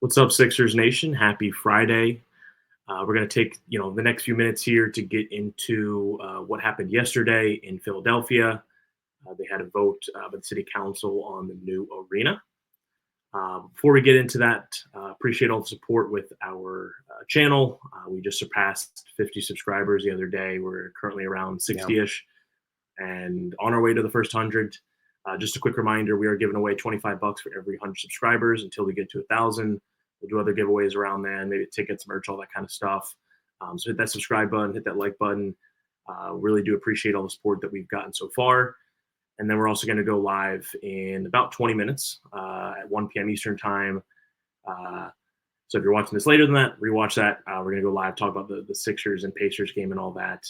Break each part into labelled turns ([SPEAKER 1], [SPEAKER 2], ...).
[SPEAKER 1] What's up, Sixers Nation? Happy Friday. We're going to take the next few minutes here to get into what happened yesterday in Philadelphia. They had a vote by the city council on the new arena. Before we get into that, appreciate all the support with our channel. We just surpassed 50 subscribers the other day. We're currently around 60-ish and on our way to the first 100. Just a quick reminder, we are giving away $25 for every 100 subscribers until we get to 1,000. We'll do other giveaways around then, maybe tickets, merch, all that kind of stuff. So hit that subscribe button, hit that like button. Really do appreciate all the support that we've gotten so far. And then we're also going to go live in about 20 minutes at 1 p.m. Eastern time. So if you're watching this later than that, rewatch that. We're going to go live, talk about the Sixers and Pacers game and all that.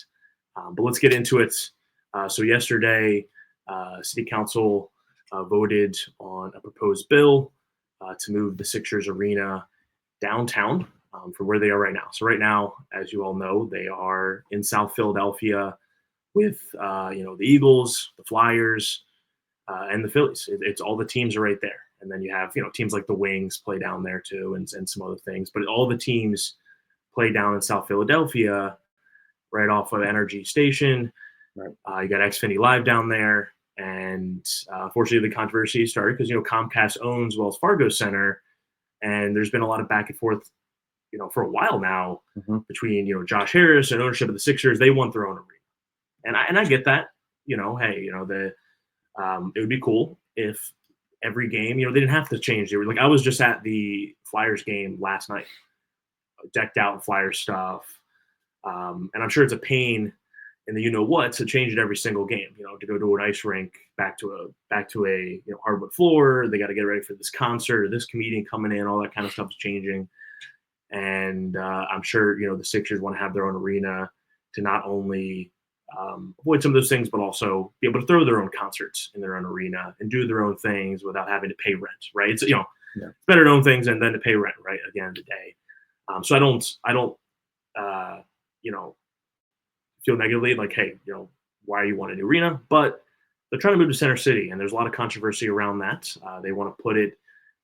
[SPEAKER 1] But let's get into it. So yesterday, City Council voted on a proposed bill to move the Sixers arena downtown from where they are right now. So right now, as you all know, they are in South Philadelphia with the Eagles, the Flyers, and the Phillies. It's all the teams are right there. And then you have teams like the Wings play down there too, and some other things. But all the teams play down in South Philadelphia, right off of Energy Station. Right. You got Xfinity Live down there. And fortunately, the controversy started because Comcast owns Wells Fargo Center, and there's been a lot of back and forth, for a while now between Josh Harris and ownership of the Sixers. They want their own arena, and I get that. Hey, it would be cool if every game, they didn't have to change. They were like, I was just at the Flyers game last night, decked out in Flyers stuff, and I'm sure it's a pain. And the to change it every single game, to go to an ice rink, back to a hardwood floor. They got to get ready for this concert or this comedian coming in, all that kind of stuff is changing. And I'm sure, the Sixers want to have their own arena to not only avoid some of those things, but also be able to throw their own concerts in their own arena and do their own things without having to pay rent, right? It's, it's better to own things and then to pay rent, right, at the end of the day. So I don't feel negatively like, hey, why you want a new arena? But they're trying to move to Center City, and there's a lot of controversy around that. They want to put it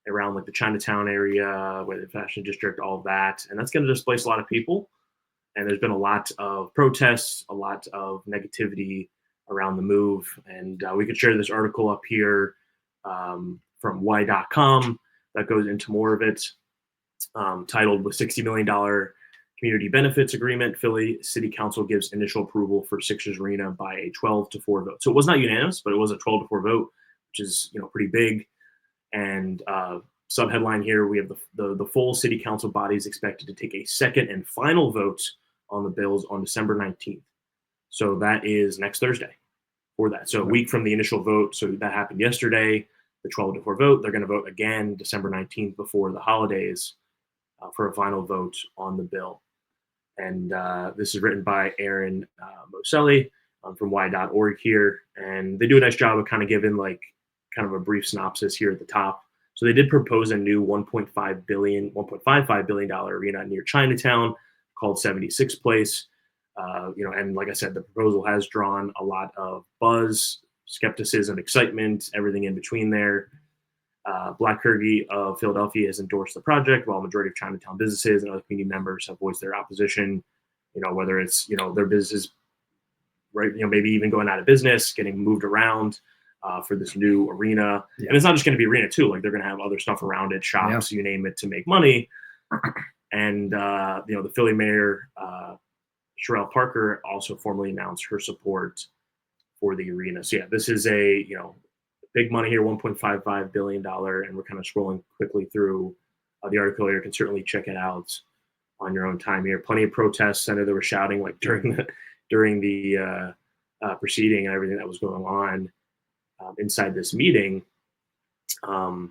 [SPEAKER 1] around like the Chinatown area, where the Fashion District, all of that, and that's going to displace a lot of people. And there's been a lot of protests, a lot of negativity around the move. And we could share this article up here from Y.com that goes into more of it, titled "With $60 million Community Benefits Agreement, Philly City Council gives initial approval for Sixers Arena by a 12-4 vote." So it was not unanimous, but it was a 12-4 vote, which is pretty big. And subheadline here, we have the full City Council body is expected to take a second and final vote on the bills on December 19th. So that is next Thursday for that. So a week from the initial vote. So that happened yesterday, the 12-4 vote. They're going to vote again December 19th before the holidays for a final vote on the bill. And this is written by Aaron Moselli from Y.org here. And they do a nice job of kind of giving kind of a brief synopsis here at the top. So they did propose a new $1.55 billion arena near Chinatown called 76 Place. And like I said, the proposal has drawn a lot of buzz, skepticism, excitement, everything in between there. Black Kirby of Philadelphia has endorsed the project, while a majority of Chinatown businesses and other community members have voiced their opposition. Whether it's their businesses, right? Maybe even going out of business, getting moved around for this new arena. Yeah. And it's not just going to be arena too. Like they're going to have other stuff around it, shops, you name it, to make money. And the Philly mayor, Sherelle Parker, also formally announced her support for the arena. So yeah, this is a big money here, $1.55 billion, and we're kind of scrolling quickly through the article here. You can certainly check it out on your own time here. Plenty of protests. I know they were shouting like during the proceeding and everything that was going on inside this meeting. The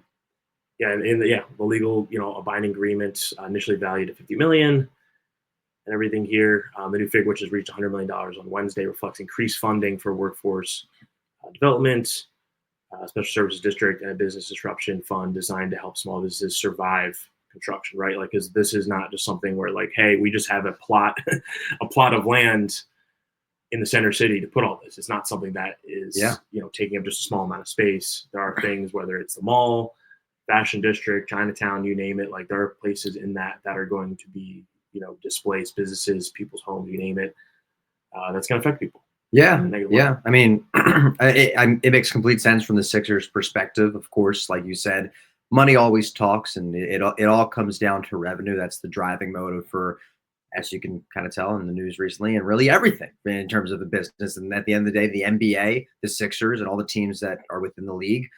[SPEAKER 1] legal, a binding agreement initially valued at $50 million and everything here. The new figure, which has reached $100 million on Wednesday, reflects increased funding for workforce development, Special Services District, and a business disruption fund designed to help small businesses survive construction, right? Like, because this is not just something where like, hey, we just have a plot of land in the center city to put all this. It's not something that is, taking up just a small amount of space. There are things, whether it's the mall, Fashion District, Chinatown, you name it. Like there are places in that are going to be, displaced businesses, people's homes, you name it. That's going to affect people in
[SPEAKER 2] Yeah,
[SPEAKER 1] a negative way.
[SPEAKER 2] yeah. I mean, it makes complete sense from the Sixers' perspective. Of course, like you said, money always talks, and it all comes down to revenue. That's the driving motive for, as you can kind of tell in the news recently, and really everything in terms of the business. And at the end of the day, the NBA, the Sixers, and all the teams that are within the league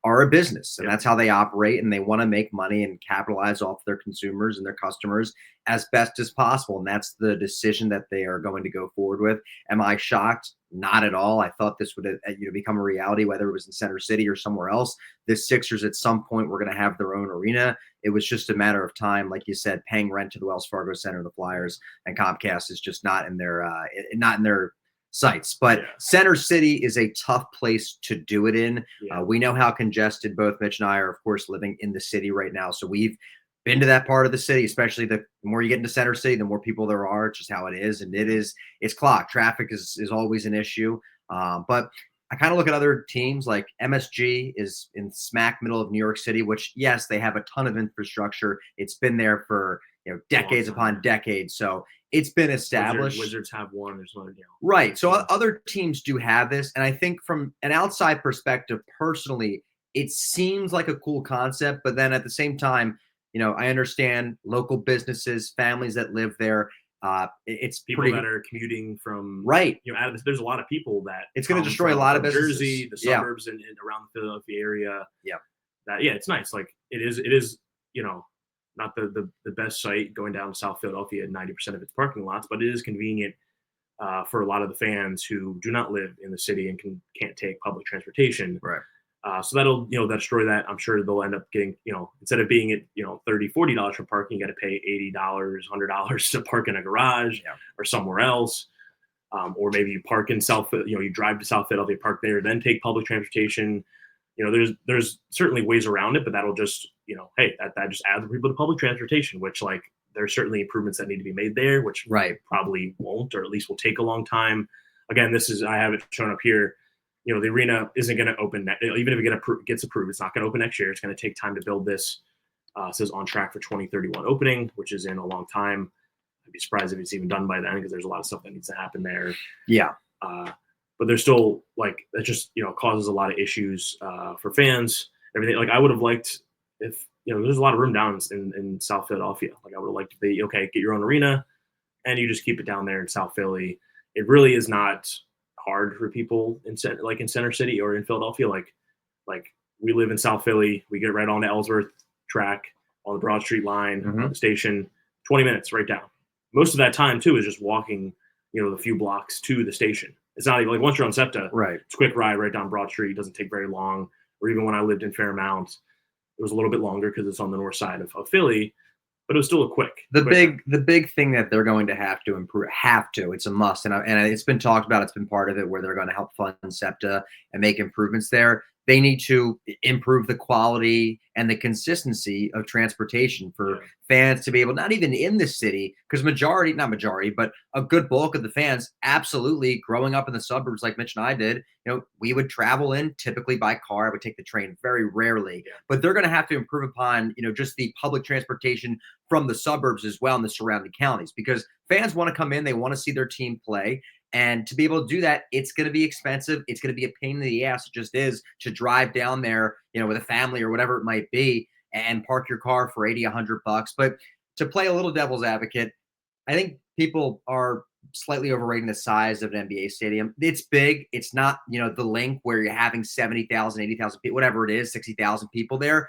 [SPEAKER 2] are a business, and
[SPEAKER 1] Yep.
[SPEAKER 2] that's how they operate. And they want to make money and capitalize off their consumers and their customers as best as possible. And that's the decision that they are going to go forward with. Am I shocked? Not at all. I thought this would become a reality, whether it was in Center City or somewhere else. The Sixers at some point were going to have their own arena. It was just a matter of time, like you said, paying rent to the Wells Fargo Center, the Flyers, and Comcast is just not in their sights. But
[SPEAKER 1] Yeah.
[SPEAKER 2] Center City is a tough place to do it in.
[SPEAKER 1] Yeah.
[SPEAKER 2] We know how congested both Mitch and I are, of course, living in the city right now. So we've been to that part of the city, especially the more you get into Center City, the more people there are. It's just how it is, and it's clogged. Traffic is always an issue. But I kind of look at other teams like MSG is in smack middle of New York City, which yes, they have a ton of infrastructure. It's been there for
[SPEAKER 1] Long
[SPEAKER 2] decades
[SPEAKER 1] time.
[SPEAKER 2] upon decades, so it's been established.
[SPEAKER 1] Wizards have one. There's one,
[SPEAKER 2] Right. So
[SPEAKER 1] Yeah.
[SPEAKER 2] other teams do have this. And I think from an outside perspective, personally, it seems like a cool concept. But then at the same time, I understand local businesses, families that live there. It's
[SPEAKER 1] People
[SPEAKER 2] pretty
[SPEAKER 1] that are commuting from,
[SPEAKER 2] right.
[SPEAKER 1] out of this. There's a lot of people that
[SPEAKER 2] It's going to
[SPEAKER 1] come
[SPEAKER 2] destroy a lot of
[SPEAKER 1] from
[SPEAKER 2] businesses.
[SPEAKER 1] Jersey, the
[SPEAKER 2] Yeah.
[SPEAKER 1] suburbs, and around the Philadelphia area.
[SPEAKER 2] Yeah.
[SPEAKER 1] That, yeah, it's nice. Like it is, not the best site going down to South Philadelphia at 90% of its parking lots, but it is convenient for a lot of the fans who do not live in the city and can't take public transportation.
[SPEAKER 2] Right.
[SPEAKER 1] So that'll destroy that. I'm sure they'll end up getting, instead of being at $30-$40 for parking, you got to pay $80, $100 to park in a garage
[SPEAKER 2] Yeah.
[SPEAKER 1] or somewhere else. Or maybe you park in you drive to South Philadelphia, park there, then take public transportation. There's certainly ways around it, but that'll just, hey, that just adds people to public transportation, which, like, there's certainly improvements that need to be made there, which
[SPEAKER 2] Right.
[SPEAKER 1] probably won't, or at least will take a long time. Again, I have it shown up here. The arena isn't going to open, even if it gets approved, it's not going to open next year. It's going to take time to build this. It says on track for 2031 opening, which is in a long time. I'd be surprised if it's even done by then, because there's a lot of stuff that needs to happen there.
[SPEAKER 2] Yeah.
[SPEAKER 1] But there's still, like, that just, causes a lot of issues for fans, everything. Like, I would have liked if, there's a lot of room down in South Philadelphia. Like, I would have liked to be, okay, get your own arena and you just keep it down there in South Philly. It really is not hard for people in Center City or in Philadelphia. Like we live in South Philly, we get right on the Ellsworth track on the Broad Street line,
[SPEAKER 2] Mhm.
[SPEAKER 1] the station, 20 minutes right down. Most of that time too is just walking, the few blocks to the station. It's not even like, once you're on SEPTA,
[SPEAKER 2] Right.
[SPEAKER 1] it's a quick ride right down Broad Street. It doesn't take very long. Or even when I lived in Fairmount, it was a little bit longer because it's on the north side of Philly, but it was still a quick.
[SPEAKER 2] The big thing that they're going to have to improve, it's a must, and it's been talked about. It's been part of it where they're going to help fund SEPTA and make improvements there. They need to improve the quality and the consistency of transportation for fans to be able, not even in the city, because not majority, but a good bulk of the fans, absolutely, growing up in the suburbs like Mitch and I did, we would travel in typically by car. I would take the train very rarely, but they're going to have to improve upon, just the public transportation from the suburbs as well in the surrounding counties, because fans want to come in, they want to see their team play. And to be able to do that, it's going to be expensive. It's going to be a pain in the ass. It just is, to drive down there, with a family or whatever it might be, and park your car for 80, $100. But to play a little devil's advocate, I think people are slightly overrating the size of an NBA stadium. It's big. It's not, the link where you're having 70,000, 80,000 people, whatever it is, 60,000 people there.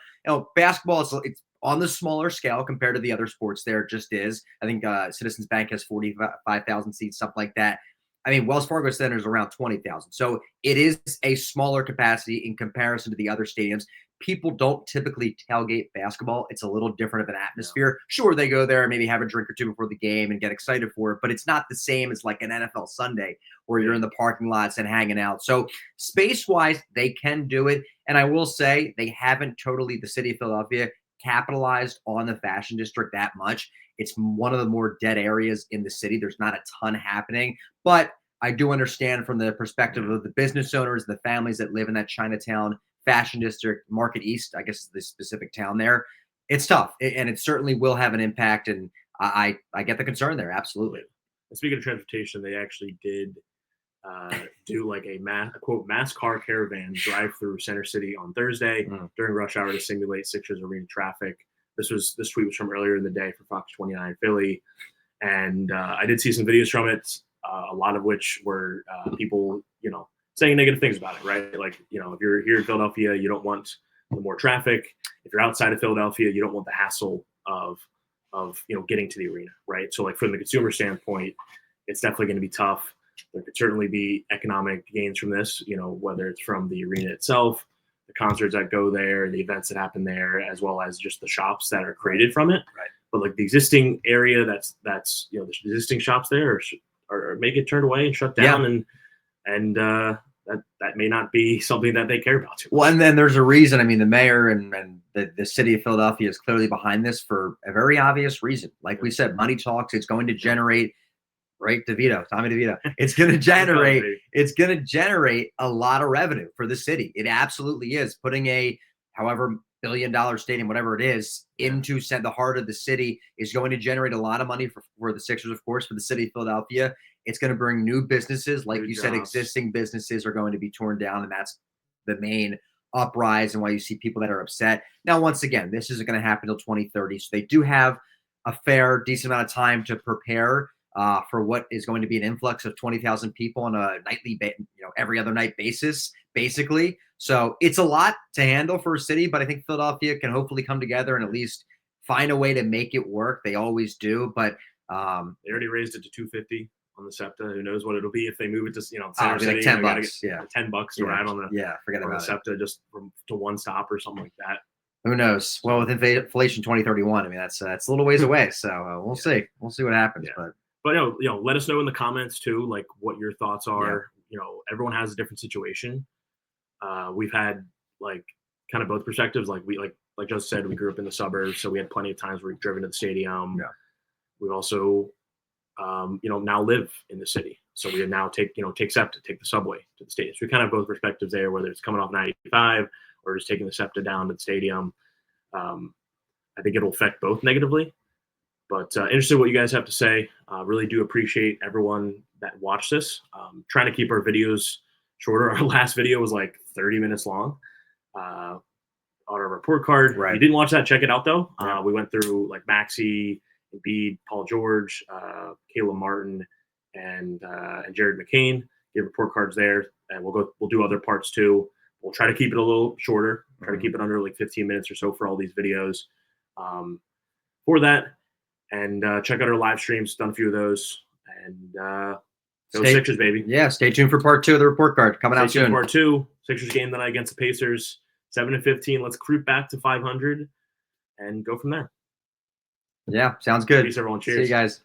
[SPEAKER 2] Basketball, it's on the smaller scale compared to the other sports there. It just is. I think Citizens Bank has 45,000 seats, something like that. I mean, Wells Fargo Center is around 20,000. So it is a smaller capacity in comparison to the other stadiums. People don't typically tailgate basketball. It's a little different of an atmosphere. Sure, they go there and maybe have a drink or two before the game and get excited for it, but it's not the same as like an NFL Sunday where you're in the parking lots and hanging out. So space-wise, they can do it. And I will say they haven't totally, the city of Philadelphia, capitalized on the fashion district that much. It's one of the more dead areas in the city. There's not a ton happening, but I do understand from the perspective of the business owners, the families that live in that Chinatown fashion district, Market East, I guess is the specific town there. It's tough, and it certainly will have an impact. And I get the concern there. Absolutely.
[SPEAKER 1] And speaking of transportation, they actually did do like a quote mass car caravan drive through Center City on Thursday during rush hour to simulate Sixers arena traffic. This tweet was from earlier in the day for Fox 29 Philly, and I did see some videos from it, a lot of which were people saying negative things about it, right? Like if you're here in Philadelphia, you don't want the more traffic. If you're outside of Philadelphia, you don't want the hassle of getting to the arena, right? So like from the consumer standpoint, it's definitely going to be tough. There could certainly be economic gains from this, whether it's from the arena itself, the concerts that go there, the events that happen there, as well as just the shops that are created from it.
[SPEAKER 2] Right.
[SPEAKER 1] But like the existing area, that's the existing shops there are may get turned away and shut down, and that may not be something that they care about too much.
[SPEAKER 2] Well, and then there's a reason. I mean, the mayor and the city of Philadelphia is clearly behind this for a very obvious reason. Like we said, money talks. It's going to generate. Right, Tommy DeVito. It's going to generate a lot of revenue for the city. It absolutely is. Putting a however billion-dollar stadium, whatever it is, into the heart of the city is going to generate a lot of money for the Sixers, of course, for the city of Philadelphia. It's going to bring new businesses. Like you said, existing businesses are going to be torn down, and that's the main uprise and why you see people that are upset. Now, once again, this isn't going to happen until 2030, so they do have a decent amount of time to prepare for what is going to be an influx of 20,000 people on a nightly, every other night basis, basically. So it's a lot to handle for a city, but I think Philadelphia can hopefully come together and at least find a way to make it work. They always do, but
[SPEAKER 1] they already raised it to $250 on the SEPTA. Who knows what it'll be if they move it to Center City?
[SPEAKER 2] Like $10,
[SPEAKER 1] $10 to ride on the
[SPEAKER 2] forget about
[SPEAKER 1] the SEPTA just to one stop or something like that.
[SPEAKER 2] Who knows? Well, with inflation 2031, I mean that's a little ways away. So we'll see. We'll see what happens.
[SPEAKER 1] But let us know in the comments too, like what your thoughts are. Everyone has a different situation. We've had like kind of both perspectives. Like like Justin said, we grew up in the suburbs, so we had plenty of times where we've driven to the stadium.
[SPEAKER 2] Yeah.
[SPEAKER 1] We've also, now live in the city, so we now take SEPTA, take the subway to the stadium. So we kind of have both perspectives there, whether it's coming off 95 or just taking the SEPTA down to the stadium. I think it'll affect both negatively. But interested in what you guys have to say. Really do appreciate everyone that watched this. Trying to keep our videos shorter. Our last video was like 30 minutes long on our report card.
[SPEAKER 2] Right.
[SPEAKER 1] If you didn't watch that, check it out though. We went through like Maxey, Embiid, Paul George, Caleb Martin, and Jared McCain. Give report cards there, and we'll do other parts too. We'll try to keep it a little shorter. Try to keep it under like 15 minutes or so for all these videos. For that. And check out our live streams. Done a few of those. And go Sixers, baby.
[SPEAKER 2] Yeah, stay tuned for part 2 of the report card coming out soon.
[SPEAKER 1] Part 2. Sixers game tonight against the Pacers. 7-15. Let's creep back to 500 and go from there.
[SPEAKER 2] Yeah, sounds good.
[SPEAKER 1] Peace, everyone. Cheers.
[SPEAKER 2] See you guys.